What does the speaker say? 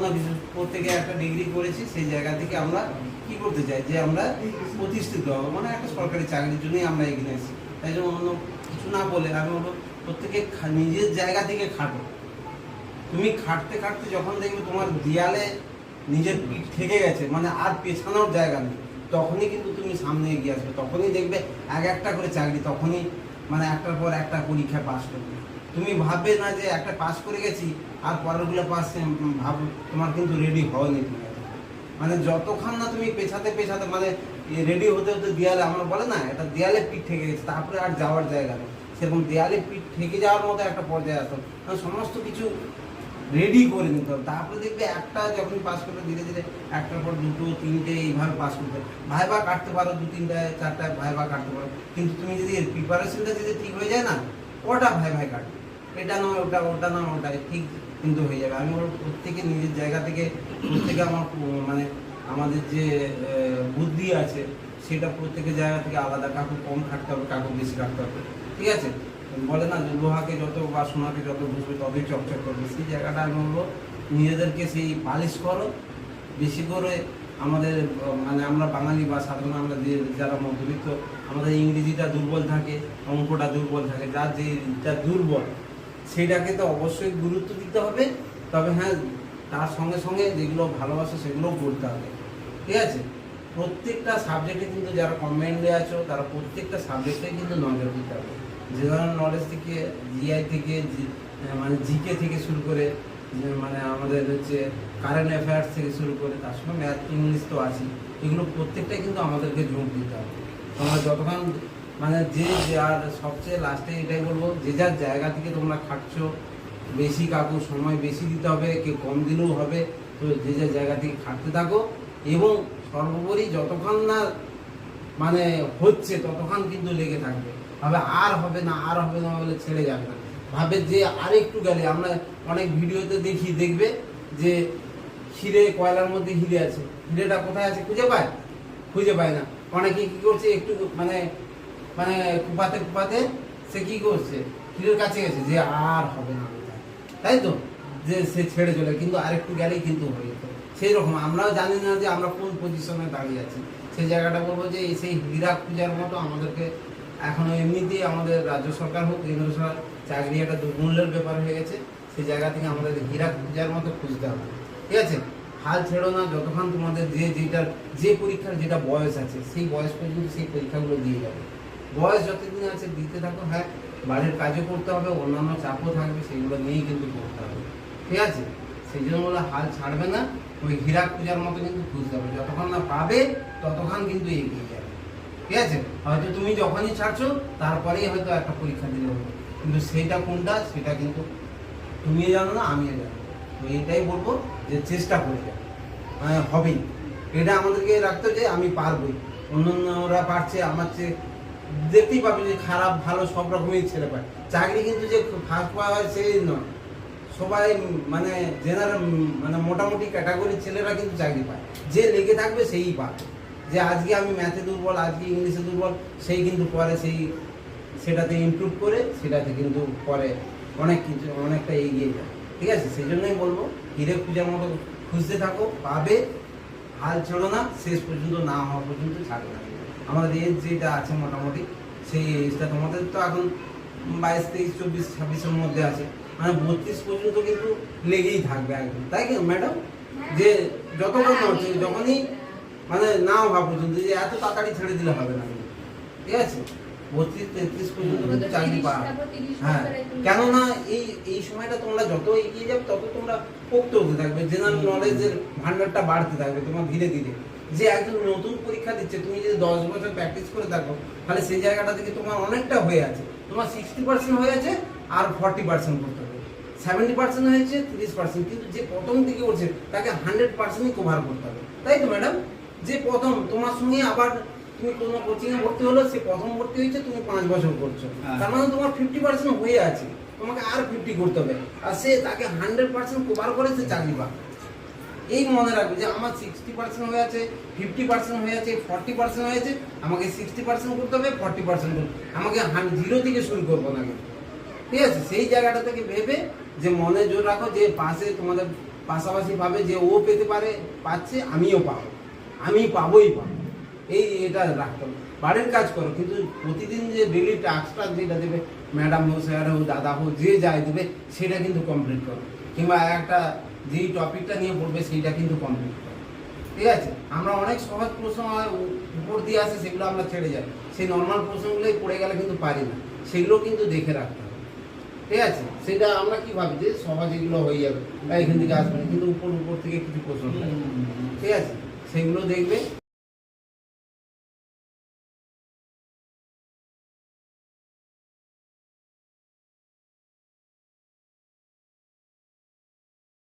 কোনো কিছু প্রত্যেকে একটা ডিগ্রি করেছি, সেই জায়গা থেকে আমরা কি করতে চাই যে আমরা প্রতিষ্ঠিত হবো, মানে একটা সরকারি চাকরির জন্যই আমরা এগিয়ে এসেছি। তাই জন্য অন্য কিছু না বলে আমি বলবো প্রত্যেকে নিজের জায়গা থেকে খাটো। তুমি খাটতে খাটতে যখন দেখবে তোমার দেয়ালে নিজের পিঠ থেকে গেছে, মানে আর পেছানোর জায়গা নেই, তখনই কিন্তু তুমি সামনে এগিয়ে আসবে। তখনই দেখবে এক একটা করে চাকরি, তখনই মানে একটার পর একটা পরীক্ষা পাস করবে। তুমি ভাববে না যে একটা পাস করে গেছি আর পরেরগুলো পাস ভাবো, তোমার কিন্তু রেডি হওনি তুমি। মানে যতক্ষণ না তুমি পেছাতে পেছাতে মানে রেডি হতে হতে দেয়ালে, আমরা বলে না এটা দেয়ালে পিঠ থেকে গেছে, তারপরে আর যাওয়ার জায়গা নেই, সেরকম দেয়ালে পিঠ থেকে যাওয়ার মতো একটা পর্যায়ে আসতো। মানে সমস্ত কিছু রেডি করে নিতে হবে, তারপরে দেখবে একটা যখন পাস করবে ধীরে ধীরে একটার পর দুটো তিনটে এইভাবে পাস করতে হবে। ভাইবা কাটতে পারো, 2-3টা 4টা ভাইবা কাটতে পারো, কিন্তু তুমি যদি এর প্রিপারেশনটা যদি ঠিক হয়ে যায় না, ওটা ভাই কাটবে, এটা নয় ওটা, ওটা নয় ওটা, ঠিক কিন্তু হয়ে যাবে। আমি বলবো প্রত্যেকে নিজের জায়গা থেকে, প্রত্যেকে আমার মানে আমাদের যে বুদ্ধি আছে সেটা প্রত্যেকের জায়গা থেকে আলাদা, কাকু কম খাটতে হবে, কাকু বেশি খাটতে হবে, ঠিক আছে? বলে না যে লোহাকে যত বা সোনাকে যত বুঝবে ততই চকচক করবে, সেই জায়গাটা আমি বলবো নিজেদেরকে সেই পালিশ করো বেশি করে। আমাদের মানে আমরা বাঙালি বা সাধারণ আমরা যারা মধ্যবিত্ত, আমাদের ইংরেজিটা দুর্বল থাকে, অঙ্কটা দুর্বল থাকে, যার যেটা দুর্বল সেইটাকে তো অবশ্যই গুরুত্ব দিতে হবে। তবে হ্যাঁ, তার সঙ্গে সঙ্গে যেগুলো ভালোবাসে সেগুলোও করতে হবে, ঠিক আছে? প্রত্যেকটা সাবজেক্টে কিন্তু যারা কমেন্টে আছো তারা প্রত্যেকটা সাবজেক্টে কিন্তু নজর দিতে হবে। যে ধরনের নলেজ থেকে, জিআই থেকে, মানে জিকে থেকে শুরু করে, মানে আমাদের হচ্ছে কারেন্ট অ্যাফেয়ার্স থেকে শুরু করে, তার সঙ্গে ম্যাথ ইংলিশ তো আছে, এগুলো প্রত্যেকটাই কিন্তু আমাদেরকে জোর দিতে হবে। তোমরা যতক্ষণ মানে আর সবচেয়ে লাস্টে এটাই বলবো, যে যার জায়গা থেকে তোমরা খাটছো, বেশি কাকু সময় বেশি দিতে হবে, কেউ কম দিলেও হবে, তো যে যার জায়গা থেকে খাটতে থাকো। এবং সর্বোপরি যতক্ষণ না মানে হচ্ছে ততক্ষণ কিন্তু লেগে থাকবে, ভাবে আর হবে না আর হবে না বলে ছেড়ে যাবে না, ভাবে যে আর একটু গেলে, আমরা অনেক ভিডিওতে দেখবে যে হিরে, কয়লার মধ্যে হিরে আছে, হিরেটা কোথায় আছে খুঁজে পায় না। অনেকে কি করছে, একটু মানে মানে কুপাতে সে কি করছে, হিরের কাছে গেছে যে আর হবে না, তাই তো, যে সে ছেড়ে চলে, কিন্তু আরেকটু গেলেই কিন্তু হয়ে যেত। সেই রকম আমরাও জানি না যে আমরা কোন পজিশনে দাঁড়িয়ে আছি, সেই জায়গাটা বলবো যে সেই হীরা খুঁজার মতো আমাদেরকে এখনো এমনিতেই আমাদের রাজ্য সরকার হোক কেন্দ্র সরকার, চাকরি একটা দুর্মূল্যের ব্যাপার হয়ে গেছে, সেই জায়গা থেকে আমাদের হীরা খুঁজার মতো খুঁজতে হবে, ঠিক আছে? হাল ছেড়ো না, যতক্ষণ তোমাদের যে পরীক্ষার যেটা বয়স আছে সেই বয়স পর্যন্ত সেই পরীক্ষাগুলো দিয়ে যাবে। বয়স যতদিন আছে দিতে থাকো। হ্যাঁ, বাড়ির কাজও করতে হবে, অন্যান্য চাপও থাকবে, সেগুলো নিয়েই কিন্তু করতে হবে, ঠিক আছে? সেই জন্য বলে হাল ছাড়বে না, ওই হীরা খুঁজার মতো কিন্তু খুঁজতে হবে, যতক্ষণ না পাবে ততক্ষণ কিন্তু এগিয়ে যাবে, ঠিক আছে? হয়তো তুমি যখনই ছাড়ছো তারপরেই হয়তো একটা পরীক্ষা দিলে হবে, কিন্তু সেইটা কোনটা সেটা কিন্তু তুমিও জানো না, আমিও জানো। তো এটাই বলবো যে চেষ্টা করে যাবে, হবেই, এটা আমাদেরকে রাখতে যে আমি পারবোই, অন্যান্যরা পারছে আমার চেয়ে, দেখতেই পাবে যে খারাপ ভালো সব রকমের ছেলে পায় চাকরি, কিন্তু যে ফার্স্ট পাওয়া হয় সেই নয়, সবাই মানে জেনারেল মানে মোটামুটি ক্যাটাগরির ছেলেরা কিন্তু চাকরি পায়, যে লেগে থাকবে সেই পাবে। যে আজকে আমি ম্যাথে দুর্বল, আজকে ইংলিশে দুর্বল, সেই কিন্তু পরে সেটাতে ইমপ্রুভ করে সেটাতে কিন্তু পরে অনেকটা এগিয়ে যায়, ঠিক আছে? সেই জন্যই বলবো হিরে খুঁজার মতো খুঁজতে থাকো, পাবে, হাল ছেড়ো না, শেষ পর্যন্ত না হওয়া পর্যন্ত ছাড়বে না। আমাদের এজ যেটা আছে মোটামুটি সেই এজটা, তোমাদের তো এখন 22, 23, 24, 26-এর মধ্যে আছে, মানে 32 পর্যন্ত কিন্তু লেগেই থাকবে একদম, তাই কি ম্যাডাম? যে যতক্ষণ হচ্ছে যখনই মানে না হওয়া পর্যন্ত, যে এত তাড়াতাড়ি ছেড়ে দিলে হবে না, ঠিক আছে? 32-33 পর্যন্ত কিন্তু চাকরি পাওয়া। হ্যাঁ, কেননা এই সময়টা তোমরা যত এগিয়ে যাবে তত তোমরা পোক্ত হতে থাকবে, জেনারেল নলেজের ভান্ডারটা বাড়তে থাকবে তোমার ধীরে ধীরে। যে একজন নতুন পরীক্ষা দিচ্ছে, তুমি যদি 10 বছর প্র্যাকটিস করে থাকো, তাহলে সেই জায়গাটা থেকে তোমার অনেকটা হয়ে আছে, তোমার 60% হয়ে আছে, আর 40% করতে হবে, 70% হয়েছে, 30%, কিন্তু যে প্রথম দিকে উঠছে তাকে 100%ই কভার করতে হবে, তাই তো ম্যাডাম? যে প্রথম তোমার সঙ্গে আবার তুমি কোনো কোচিংয়ে ভর্তি হলো, সে প্রথম ভর্তি হয়েছে, তুমি 5 বছর করছো, তার মানে তোমার 50% হয়ে আছে, তোমাকে আর 50 করতে হবে, আর সে তাকে 100% কভার করে সে চাকরি পাবে। এই মনে রাখবে যে আমার 60% হয়ে আছে, 50% হয়ে আছে, 40% হয়ে আছে, আমাকে 60% করতে হবে, 40% করতে, আমাকে 0 থেকে শুরু করবো না, ঠিক আছে? সেই জায়গাটা থেকে ভেবে যে মনে জোর রাখো যে তোমাদের পাশাপাশি ভাবে যে ও পেতে পারে, পাচ্ছে, আমিও পাবো, আমি পাবোই পাবো, এটা রাখতে হবে। বাড়ির কাজ করো, কিন্তু প্রতিদিন যে ডেলি টাস্কটা যেটা দেবে ম্যাডাম হোক, স্যার হোক, দাদা হোক, যে যাই দেবে সেটা কিন্তু কমপ্লিট করো, কিংবা একটা যেই টপিকটা নিয়ে পড়বে সেইটা কিন্তু কমপ্লিট করো। ঠিক আছে? আমরা অনেক সহজ প্রশ্ন উপর দিয়ে আসে, সেগুলো আমরা ছেড়ে যাই, সেই নর্মাল প্রশ্নগুলোই পড়ে গেলে কিন্তু পারি না, সেগুলো কিন্তু দেখে রাখতে হবে। ঠিক আছে? সেটা আমরা কি ভাবি যে সহজ এগুলো হয়ে যাবে বা এখান থেকে আসবে না, কিন্তু উপর থেকে কিছু প্রশ্ন থাকে। ঠিক আছে? সেগুলো দেখবে।